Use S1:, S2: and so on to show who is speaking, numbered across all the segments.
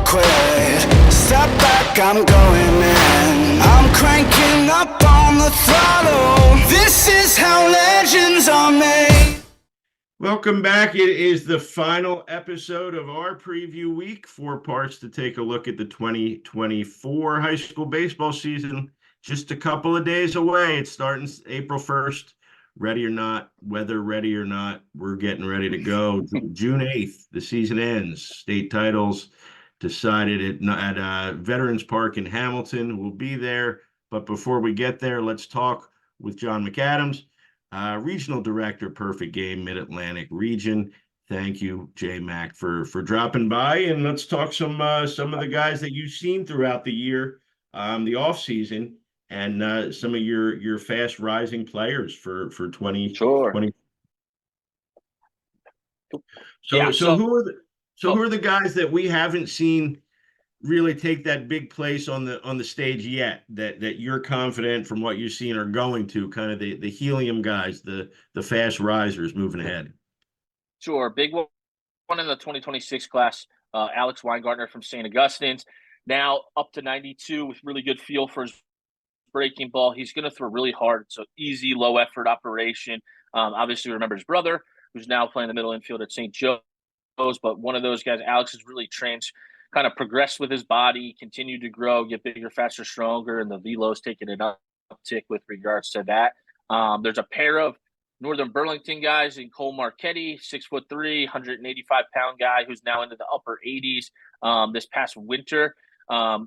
S1: never quit. Step back, I'm going in. I'm cranking up on the throttle. This is how legends are made.
S2: Welcome back. It is the final episode of our preview week. 4 parts to take a look at the 2024 high school baseball season. Just a couple of days away. It's starting April 1st. Ready or not, weather ready or not, we're getting ready to go. June 8th, the season ends. State titles decided at Veterans Park in Hamilton. We'll be there. But before we get there, let's talk with John McAdams, Regional Director, Perfect Game, Mid-Atlantic Region. Thank you, J Mac, for dropping by, and let's talk some of the guys that you've seen throughout the year, the off season, and some of your fast rising players for 2020.
S3: Sure.
S2: So who are the guys that we haven't seen really take that big place on the stage yet, that you're confident from what you've seen are going to kind of the helium guys, the fast risers moving ahead?
S3: Sure. Big one in the 2026 class, Alex Weingartner from St. Augustine's, now up to 92 with really good feel for his breaking ball. He's going to throw really hard. So easy, low effort operation. Obviously remember his brother, who's now playing the middle infield at St. Joe's, but one of those guys, Alex, has really kind of progressed with his body, continued to grow, get bigger, faster, stronger, and the velo's taking an uptick with regards to that. There's a pair of Northern Burlington guys in Cole Marchetti, 6'3", 185-pound guy who's now into the upper 80s this past winter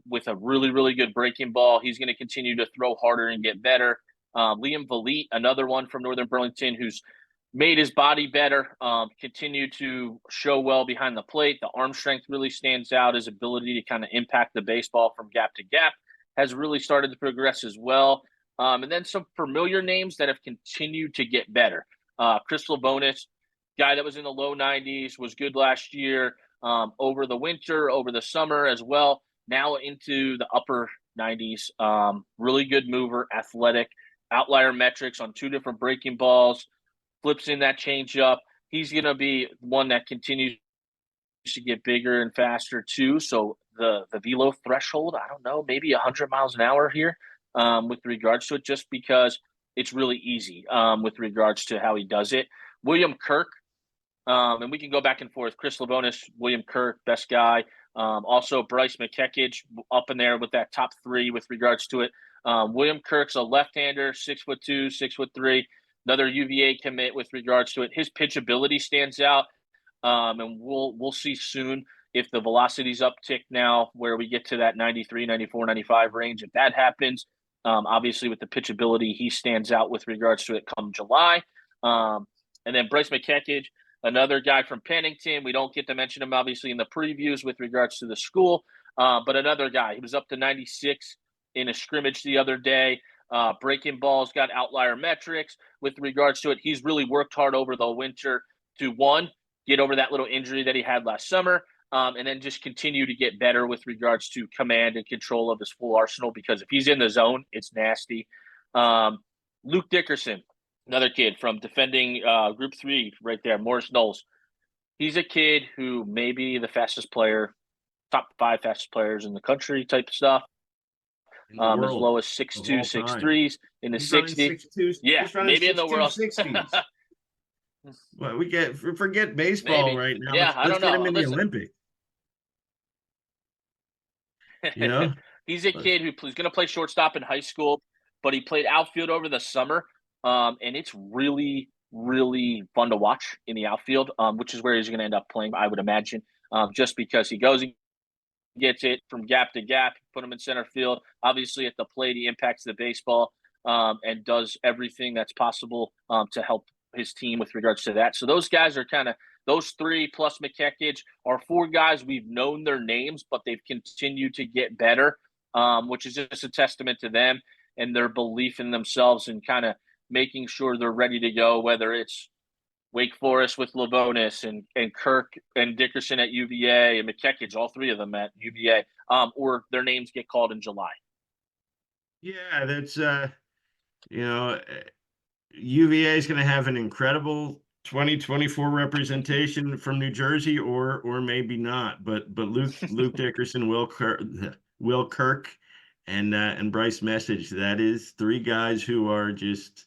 S3: with a really, really good breaking ball. He's going to continue to throw harder and get better. Liam Valit, another one from Northern Burlington who's made his body better, continued to show well behind the plate. The arm strength really stands out. His ability to kind of impact the baseball from gap to gap has really started to progress as well. And then some familiar names that have continued to get better. Chris Lavonis, guy that was in the low 90s, was good last year, over the winter, over the summer as well. Now into the upper 90s. Really good mover, athletic, outlier metrics on 2 different breaking balls. Flips in that changeup. He's going to be one that continues to get bigger and faster too. So the velo threshold, I don't know, maybe 100 miles an hour here with regards to it, just because it's really easy with regards to how he does it. William Kirk, and we can go back and forth. Chris Lavonis, William Kirk, best guy. Also Bryce McKekich up in there with that top 3 with regards to it. William Kirk's a left-hander, 6'2", 6'3". Another UVA commit with regards to it. His pitchability stands out, and we'll see soon if the velocity's uptick now where we get to that 93, 94, 95 range. If that happens, obviously with the pitchability, he stands out with regards to it come July. And then Bryce McKekich, another guy from Pennington. We don't get to mention him, obviously, in the previews with regards to the school, but another guy. He was up to 96 in a scrimmage the other day. Breaking balls, got outlier metrics with regards to it. He's really worked hard over the winter to, one, get over that little injury that he had last summer, and then just continue to get better with regards to command and control of his full arsenal, because if he's in the zone, it's nasty. Luke Dickerson, another kid from defending Group 3 right there, Morris Knowles. He's a kid who may be the fastest player, top 5 fastest players in the country type of stuff. As low as 6'2", 6'3s in the 60s. Yeah, maybe in the world.
S2: 60s. Well, we forget baseball maybe. Right now.
S3: Yeah, I don't know.
S2: Let's get him in the Olympics. You know,
S3: he's a kid who's going to play shortstop in high school, but he played outfield over the summer, and it's really, really fun to watch in the outfield, which is where he's going to end up playing, I would imagine, just because he goes and gets it from gap to gap, put him in center field. Obviously, at the plate, he impacts the baseball and does everything that's possible to help his team with regards to that. So those guys are kind of those 3 plus McKekich are 4 guys we've known their names, but they've continued to get better, which is just a testament to them and their belief in themselves and kind of making sure they're ready to go, whether it's Wake Forest with Lavonis and Kirk and Dickerson at UVA and McKekich, all 3 of them at UVA, or their names get called in July.
S2: Yeah, that's UVA is going to have an incredible 2024 representation from New Jersey, or maybe not. But Luke Dickerson, Will Kirk, and Bryce Message. That is three guys who are just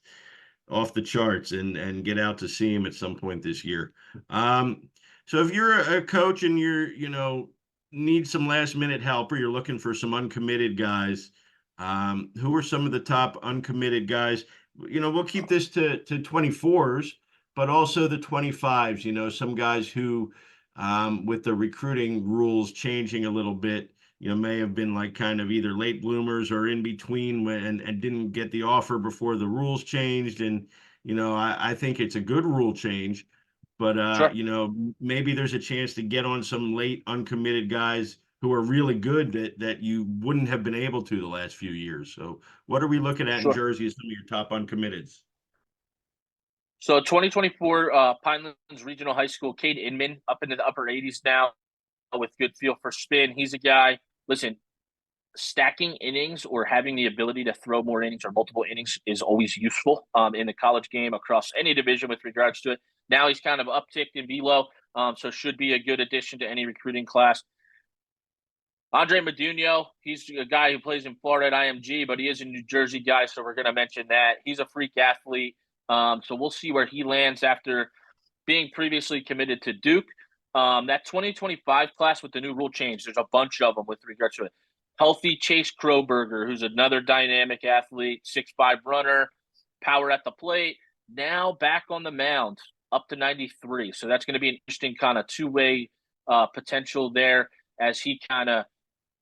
S2: off the charts, and get out to see him at some point this year. So if you're a coach and need some last minute help, or you're looking for some uncommitted guys, who are some of the top uncommitted guys? We'll keep this to 24s, but also the 25s. Some guys who, with the recruiting rules changing a little bit, may have been like kind of either late bloomers or in between and didn't get the offer before the rules changed. And, I think it's a good rule change, but,
S3: Sure.
S2: maybe there's a chance to get on some late uncommitted guys who are really good that you wouldn't have been able to the last few years. So what are we looking at in
S3: Sure.
S2: Jersey as some of your top uncommitteds?
S3: So 2024 Pinelands Regional High School, Cade Inman, up into the upper 80s now with good feel for spin. He's a guy, listen, stacking innings or having the ability to throw more innings or multiple innings is always useful in the college game across any division with regards to it. Now he's kind of upticked in velo, so should be a good addition to any recruiting class. Andre Meduno, he's a guy who plays in Florida at IMG, but he is a New Jersey guy, so we're going to mention that. He's a freak athlete, so we'll see where he lands after being previously committed to Duke. That 2025 class with the new rule change, there's a bunch of them with regards to it. Healthy Chase Kroberger, who's another dynamic athlete, 6'5" runner, power at the plate. Now back on the mound, up to 93. So that's going to be an interesting kind of two-way potential there as he kind of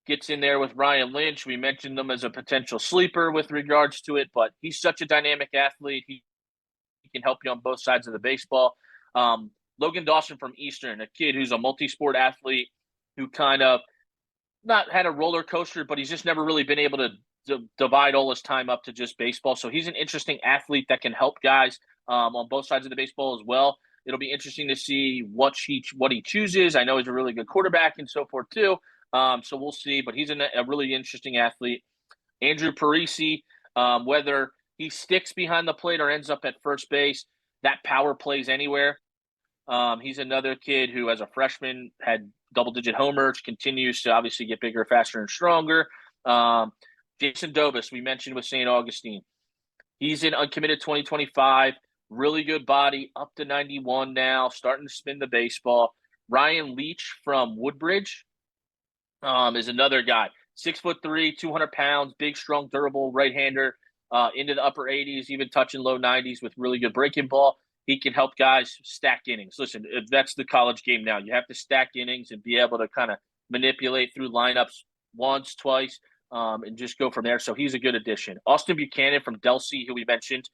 S3: gets in there with Ryan Lynch. We mentioned them as a potential sleeper with regards to it, but he's such a dynamic athlete. He can help you on both sides of the baseball. Logan Dawson from Eastern, a kid who's a multi-sport athlete who kind of not had a roller coaster, but he's just never really been able to divide all his time up to just baseball. So he's an interesting athlete that can help guys on both sides of the baseball as well. It'll be interesting to see what he chooses. I know he's a really good quarterback and so forth too. So we'll see, but he's a really interesting athlete. Andrew Parisi, whether he sticks behind the plate or ends up at first base, that power plays anywhere. He's another kid who, as a freshman, had double-digit homers, continues to obviously get bigger, faster, and stronger. Jason Dobis, we mentioned with St. Augustine. He's in uncommitted 2025, really good body, up to 91 now, starting to spin the baseball. Ryan Leach from Woodbridge is another guy, 6'3", 200 pounds, big, strong, durable right-hander, into the upper 80s, even touching low 90s with really good breaking ball. He can help guys stack innings. Listen, if that's the college game now. You have to stack innings and be able to kind of manipulate through lineups once, twice, and just go from there. So he's a good addition. Austin Buchanan from Delsey, who we mentioned,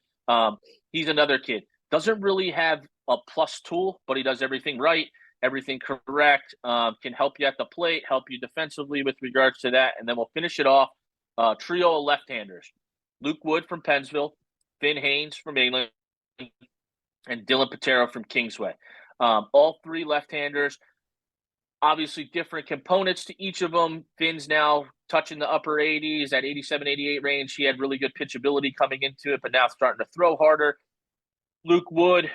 S3: he's another kid. Doesn't really have a plus tool, but he does everything right, everything correct, can help you at the plate, help you defensively with regards to that. And then we'll finish it off, trio of left-handers. Luke Wood from Pennsville, Finn Haynes from England, and Dylan Patero from Kingsway. All three left-handers, obviously different components to each of them. Finn's now touching the upper 80s, at 87, 88 range. He had really good pitchability coming into it, but now starting to throw harder. Luke Wood,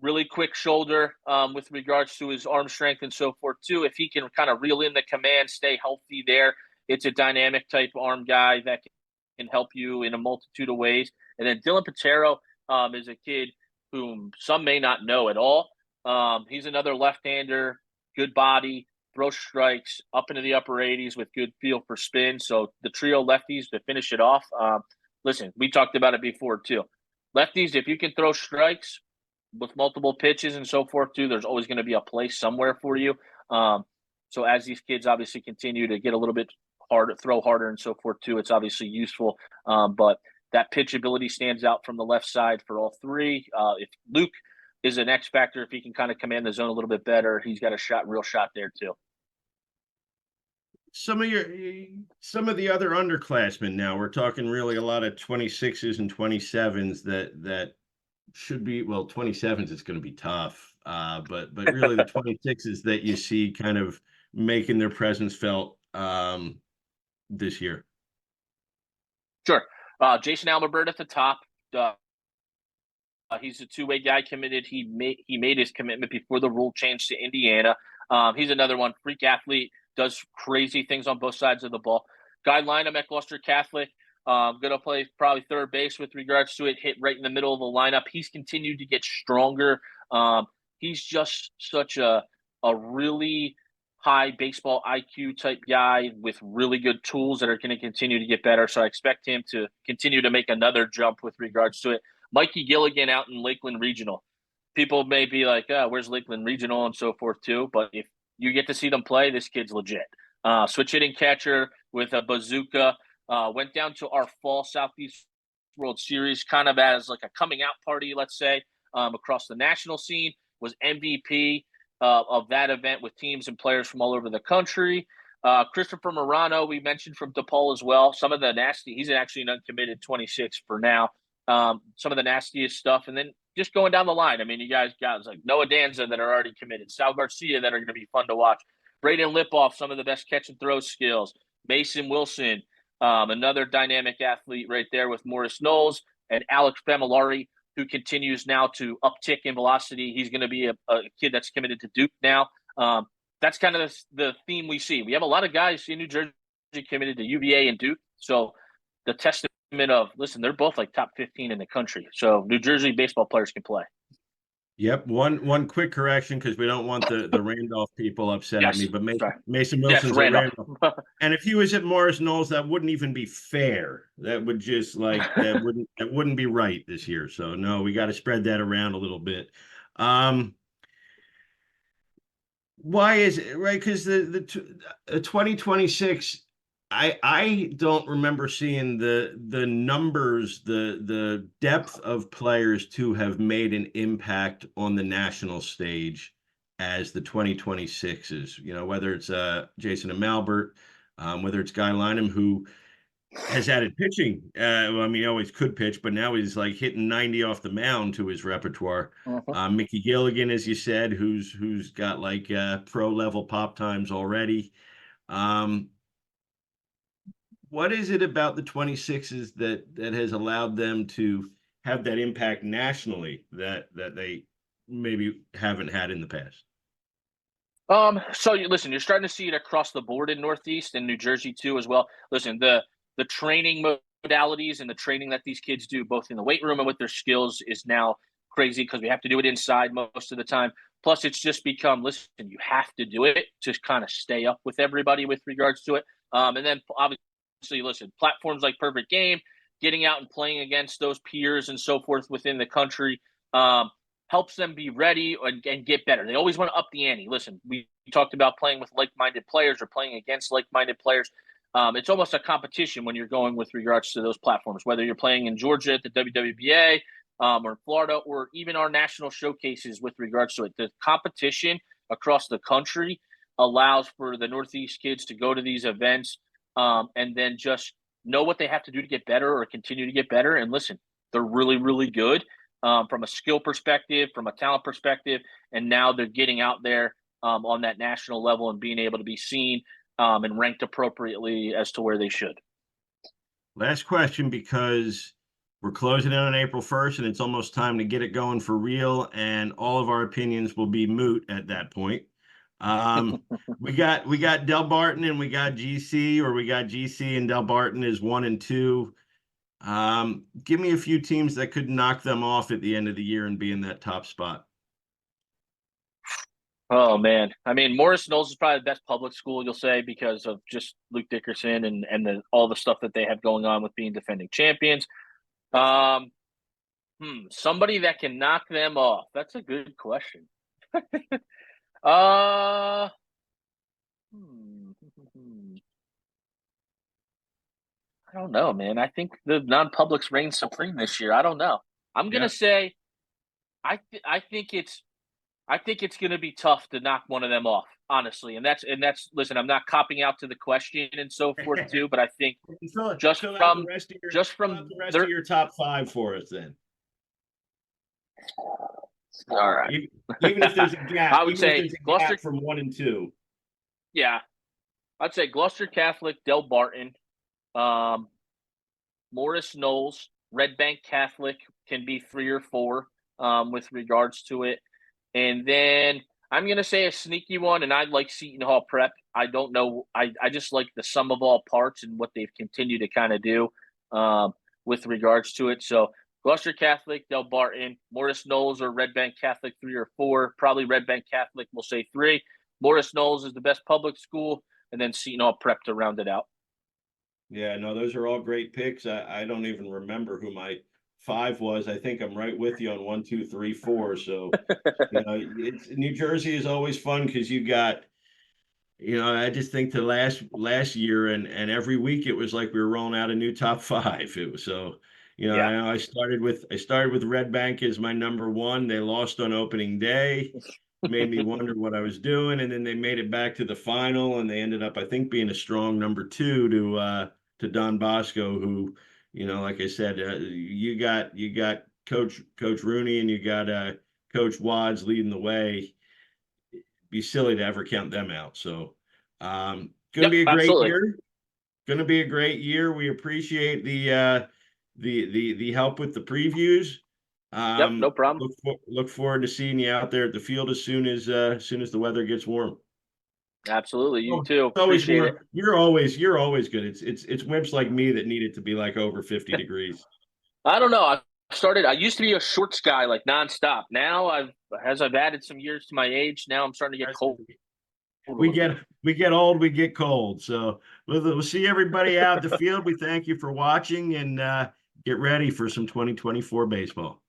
S3: really quick shoulder with regards to his arm strength and so forth too. If he can kind of reel in the command, stay healthy there, it's a dynamic type arm guy that can help you in a multitude of ways. And then Dylan Patero is a kid whom some may not know at all. He's another left-hander, good body, throw strikes up into the upper 80s with good feel for spin. So the trio lefties to finish it off. Listen, we talked about it before too. Lefties, if you can throw strikes with multiple pitches and so forth too, there's always going to be a place somewhere for you. So as these kids obviously continue to get a little bit harder, throw harder and so forth too, it's obviously useful. But that pitchability stands out from the left side for all three. If Luke is an X factor, if he can kind of command the zone a little bit better, he's got a real shot there too.
S2: Some of the other underclassmen now, we're talking really a lot of 26s and 27s that should be, well, 27s it's going to be tough. But really the 26s that you see kind of making their presence felt this year.
S3: Sure. Jason Almabert at the top. He's a two-way guy committed. He made his commitment before the rule change to Indiana. He's another one, freak athlete, does crazy things on both sides of the ball. Guy Lineham at Gloucester Catholic, going to play probably third base with regards to it, hit right in the middle of the lineup. He's continued to get stronger. He's just such a really high baseball IQ type guy with really good tools that are going to continue to get better. So I expect him to continue to make another jump with regards to it. Mikey Gilligan out in Lakeland Regional. People may be like, oh, where's Lakeland Regional and so forth too. But if you get to see them play, this kid's legit. Switch hitting catcher with a bazooka. Went down to our fall Southeast World Series kind of as like a coming out party, let's say, across the national scene. Was MVP of that event with teams and players from all over the country. Christopher Morano, we mentioned from DePaul as well. Some of the nasty, he's actually an uncommitted 26 for now. Some of the nastiest stuff. And then just going down the line, I mean, you guys like Noah Danza that are already committed, Sal Garcia that are going to be fun to watch, Braden Lipoff, some of the best catch and throw skills, Mason Wilson, another dynamic athlete right there with Morris Knowles, and Alex Familari, who continues now to uptick in velocity. He's going to be a kid that's committed to Duke now. That's kind of the theme we see. We have a lot of guys in New Jersey committed to UVA and Duke. So the testament of, listen, they're both like top 15 in the country. So New Jersey baseball players can play.
S2: Yep. One quick correction, because we don't want the Randolph people upset at me, but Mason Wilson's at Randolph. And if he was at Morris Knowles, that wouldn't even be fair. That would just that wouldn't be right this year. So no, we got to spread that around a little bit. Why is it right? Because the 2026, I don't remember seeing the numbers, the depth of players to have made an impact on the national stage as the 2026s. You know, whether it's Jason Amalbert, whether it's Guy Lineham, who has added pitching. Well, I mean, he always could pitch, but now he's like hitting 90 off the mound to his repertoire. Mickey Gilligan, as you said, who's got like pro level pop times already. What is it about the 26s that has allowed them to have that impact nationally that they maybe haven't had in the past?
S3: So listen, you're starting to see it across the board in Northeast and New Jersey too as well. Listen, the training modalities and the training that these kids do, both in the weight room and with their skills, is now crazy because we have to do it inside most of the time. Plus, it's just become, listen, you have to do it to kind of stay up with everybody with regards to it. And then obviously, listen, platforms like Perfect Game, getting out and playing against those peers and so forth within the country, helps them be ready and get better. They always want to up the ante. Listen, we talked about playing with like-minded players or playing against like-minded players. It's almost a competition when you're going with regards to those platforms, whether you're playing in Georgia at the WWBA or in Florida, or even our national showcases with regards to it. The competition across the country allows for the Northeast kids to go to these events and then just know what they have to do to get better or continue to get better. And listen, they're really, really good from a skill perspective, from a talent perspective, and now they're getting out there on that national level and being able to be seen and ranked appropriately as to where they should.
S2: Last question, because we're closing in on April 1st and it's almost time to get it going for real, and all of our opinions will be moot at that point. We got Del Barton and we got GC, or we got GC and Del Barton is 1 and 2. Give me a few teams that could knock them off at the end of the year and be in that top spot.
S3: Oh man, I mean, Morris Knowles is probably the best public school, you'll say, because of just Luke Dickerson and all the stuff that they have going on with being defending champions. Somebody that can knock them off. That's a good question. I don't know, man. I think the non-publics reign supreme this year. I don't know. I'm gonna say, I think it's going to be tough to knock one of them off, honestly. And that's listen, I'm not copping out to the question and so forth too, but I think just from
S2: the rest of your top 5 for us then.
S3: All right.
S2: Even if there's a gap,
S3: I would say Gloucester
S2: from 1 and 2.
S3: Yeah, I'd say Gloucester Catholic, Del Barton, Morris Knowles, Red Bank Catholic can be 3 or 4. with regards to it. And then I'm going to say a sneaky one, and I like Seton Hall Prep. I don't know. I just like the sum of all parts and what they've continued to kind of do with regards to it. So Gloucester Catholic, Del Barton, Morris Knowles or Red Bank Catholic 3 or 4. Probably Red Bank Catholic, we'll say 3. Morris Knowles is the best public school, and then Seton Hall Prep to round it out.
S2: Yeah, no, those are all great picks. I don't even remember who my 5 was. I think I'm right with you on 1, 2, 3, 4. So, New Jersey is always fun because you got, I just think the last year and every week it was like we were rolling out a new top 5. It was so,
S3: Yeah.
S2: I started with Red Bank as my number 1. They lost on opening day, made me wonder what I was doing, and then they made it back to the final, and they ended up, I think, being a strong number 2 to Don Bosco, who, like I said, you got Coach Rooney and you got Coach Wads leading the way. Be silly to ever count them out. So, going to be a great
S3: absolutely.
S2: year. Going to be a great year. We appreciate the help with the previews.
S3: No problem.
S2: Look forward to seeing you out there at the field as soon as the weather gets warm.
S3: Absolutely, you
S2: Oh,
S3: too.
S2: it's always
S3: Appreciate it.
S2: You're always good. It's wimps like me that need it to be like over 50 degrees.
S3: I don't know. I used to be a shorts guy, like nonstop. Now as I've added some years to my age, now I'm starting to get cold.
S2: We get old, we get cold. So we'll see everybody out at the field. We thank you for watching and get ready for some 2024 baseball.